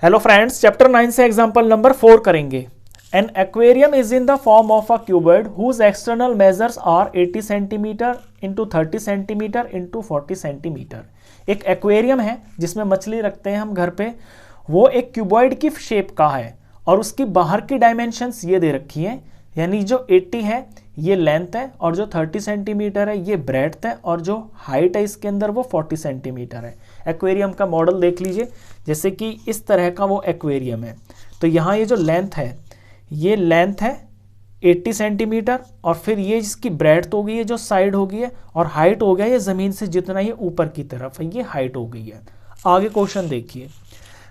Hello friends, chapter 9 से example number 4 करेंगे। An aquarium is in the form of a cuboid whose external measures are 80 centimetre into 30 centimetre into 40 centimetre. एक aquarium है जिसमें मछली रखते हैं हम घर पे। वो एक क्यूबॉइड की शेप का है और उसकी बाहर की डायमेंशंस ये दे रखी हैं, यानी जो 80 है ये लेंथ है और जो 30 सेंटीमीटर है ये ब्रेड्थ है और जो हाइट है इसके अंदर वो 40 सेंटीमीटर है। एक्वेरियम का मॉडल देख लीजिए, जैसे कि इस तरह का वो एक्वेरियम है। तो यहाँ ये जो लेंथ है ये लेंथ है 80 सेंटीमीटर और फिर ये इसकी ब्रेड्थ हो गई है जो साइड हो गई है और हाइट हो गया ये ज़मीन से जितना ये ऊपर की तरफ है ये हाइट हो गई है। आगे क्वेश्चन देखिए।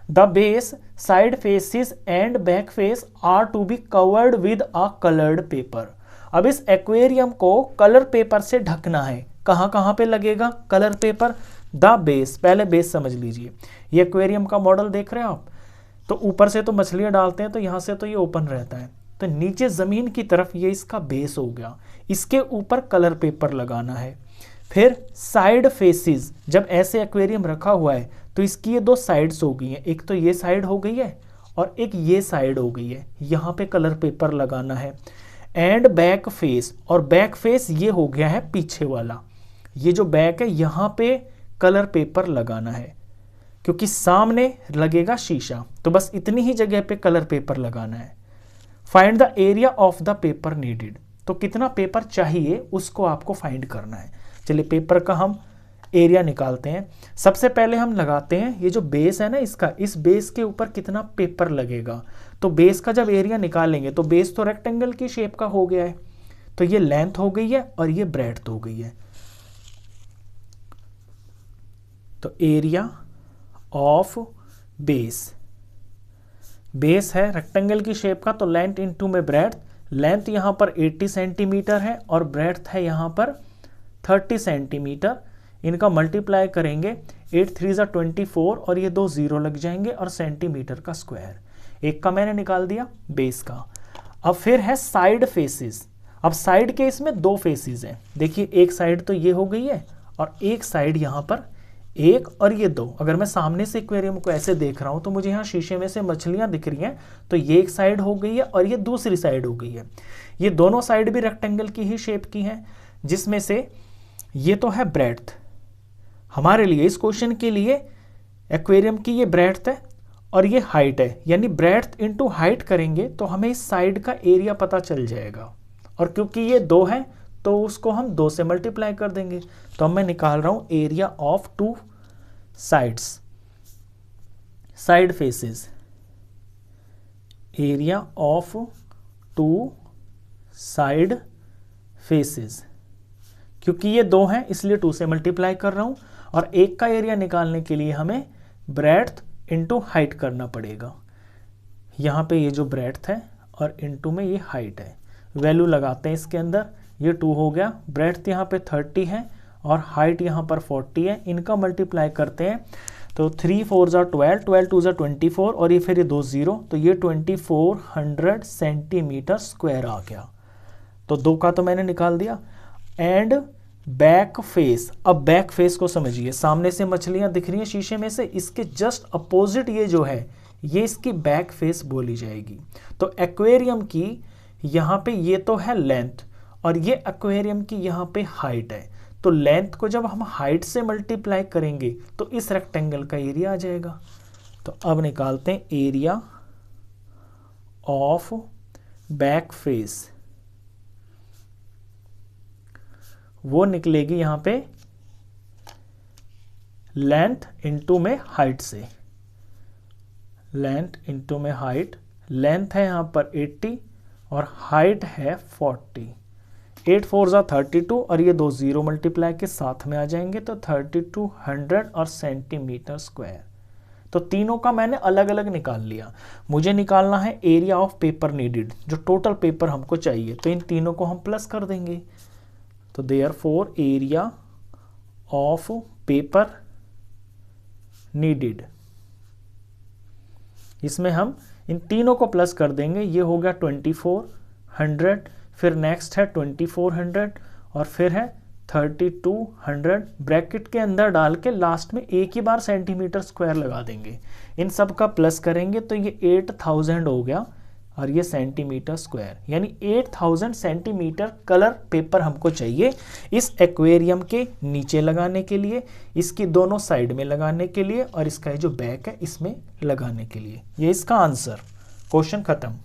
The base side faces and back face are to be covered with a coloured paper. अब इस एक्वेरियम को कलर पेपर से ढकना है। कहाँ कहाँ पे लगेगा कलर पेपर? द बेस, पहले बेस समझ लीजिए। ये एक्वेरियम का मॉडल देख रहे हैं आप, तो ऊपर से तो मछलियाँ डालते हैं तो यहाँ से तो ये ओपन रहता है, तो नीचे ज़मीन की तरफ ये इसका बेस हो गया। इसके ऊपर कलर पेपर लगाना है। फिर साइड फेसेस, जब ऐसे एक्वेरियम रखा हुआ है तो इसकी ये दो साइड्स हो गई हैं, एक तो ये साइड हो गई है और एक ये साइड हो गई है, यहाँ पे कलर पेपर लगाना है। एंड बैक फेस, और बैक फेस ये हो गया है पीछे वाला, ये जो बैक है यहाँ पे कलर पेपर लगाना है क्योंकि सामने लगेगा शीशा, तो बस इतनी ही जगह पे कलर पेपर लगाना है। Find the area of the paper needed, तो कितना पेपर चाहिए उसको आपको फाइंड करना है। चलिए पेपर का हम एरिया निकालते हैं। सबसे पहले हम लगाते हैं ये जो बेस है ना इसका, इस बेस के ऊपर कितना पेपर लगेगा। तो बेस का जब एरिया निकालेंगे तो बेस तो रेक्टेंगल की शेप का हो गया है, तो ये लेंथ हो गई है और ये ब्रेड्थ हो गई है। तो एरिया ऑफ बेस, बेस है रेक्टेंगल की शेप का तो लेंथ इनटू में ब्रेड्थ। लेंथ यहाँ पर 80 सेंटीमीटर है और ब्रेड्थ है यहाँ पर 30 सेंटीमीटर। इनका मल्टीप्लाई करेंगे, 8 3 ज़ा 24 और ये दो जीरो लग जाएंगे और सेंटीमीटर का स्क्वायर। एक का मैंने निकाल दिया बेस का। अब फिर है साइड फेसेस। अब साइड के इसमें दो फेसेस हैं, देखिए एक साइड तो ये हो गई है और एक साइड यहाँ पर, एक और ये दो। अगर मैं सामने से एक्वेरियम को ऐसे देख रहा हूँ तो मुझे यहाँ शीशे में से मछलियाँ दिख रही हैं, तो ये एक साइड हो गई है और ये दूसरी साइड हो गई है। ये दोनों साइड भी रेक्टेंगल की ही शेप की हैं, जिसमें से ये तो है ब्रेड्थ हमारे लिए, इस क्वेश्चन के लिए एक्वेरियम की ये ब्रेड्थ है और ये हाइट है, यानी ब्रेड्थ इंटू हाइट करेंगे तो हमें इस साइड का एरिया पता चल जाएगा। और क्योंकि ये दो है तो उसको हम 2 से मल्टीप्लाई कर देंगे। तो अब मैं निकाल रहा हूं area of two sides, side faces, area of two side faces. क्योंकि ये दो हैं इसलिए 2 से मल्टीप्लाई कर रहा हूं और एक का एरिया निकालने के लिए हमें ब्रेड्थ इंटू हाइट करना पड़ेगा। यहाँ पे ये जो ब्रेड्थ है और इंटू में ये हाइट है, वैल्यू लगाते हैं इसके अंदर। ये 2 हो गया, ब्रेड्थ यहाँ पे 30 है और हाइट यहाँ पर 40 है। इनका मल्टीप्लाई करते हैं तो 3 4 ज़ा 12, 12 2 ज़ा 24 और ये फिर ये 2 जीरो, तो ये 2400 सेंटीमीटर स्क्वायर आ गया। तो 2 का तो मैंने निकाल दिया। एंड बैक फेस, अब बैक फेस को समझिए। सामने से मछलियाँ दिख रही हैं शीशे में से, इसके जस्ट अपोजिट ये जो है ये इसकी बैक फेस बोली जाएगी। तो एक्वेरियम की यहाँ पे ये तो है लेंथ और ये एक्वेरियम की यहाँ पे हाइट है। तो लेंथ को जब हम हाइट से मल्टीप्लाई करेंगे तो इस रेक्टेंगल का एरिया आ जाएगा। तो अब निकालते हैं एरिया ऑफ बैक फेस, वो निकलेगी यहाँ पे लेंथ इंटू में हाइट से, लेंथ इंटू में हाइट। लेंथ है यहाँ पर 80 और हाइट है 40। 8 4 ज़ा 32 और ये 2 जीरो मल्टीप्लाई के साथ में आ जाएंगे तो 3200 और सेंटीमीटर स्क्वायर। तो तीनों का मैंने अलग अलग निकाल लिया। मुझे निकालना है एरिया ऑफ पेपर नीडेड, जो टोटल पेपर हमको चाहिए, तो इन तीनों को हम प्लस कर देंगे। तो therefore area of paper needed, इसमें हम इन तीनों को प्लस कर देंगे। ये हो गया 2400, फिर नेक्स्ट है 2400 और फिर है 3200 ब्रैकेट के अंदर डाल के लास्ट में एक ही बार सेंटीमीटर स्क्वायर लगा देंगे। इन सब का प्लस करेंगे तो ये 8000 हो गया और ये सेंटीमीटर स्क्वायर, यानी 8000 सेंटीमीटर कलर पेपर हमको चाहिए इस एक्वेरियम के नीचे लगाने के लिए, इसकी दोनों साइड में लगाने के लिए और इसका जो बैक है इसमें लगाने के लिए। ये इसका आंसर। क्वेश्चन खत्म।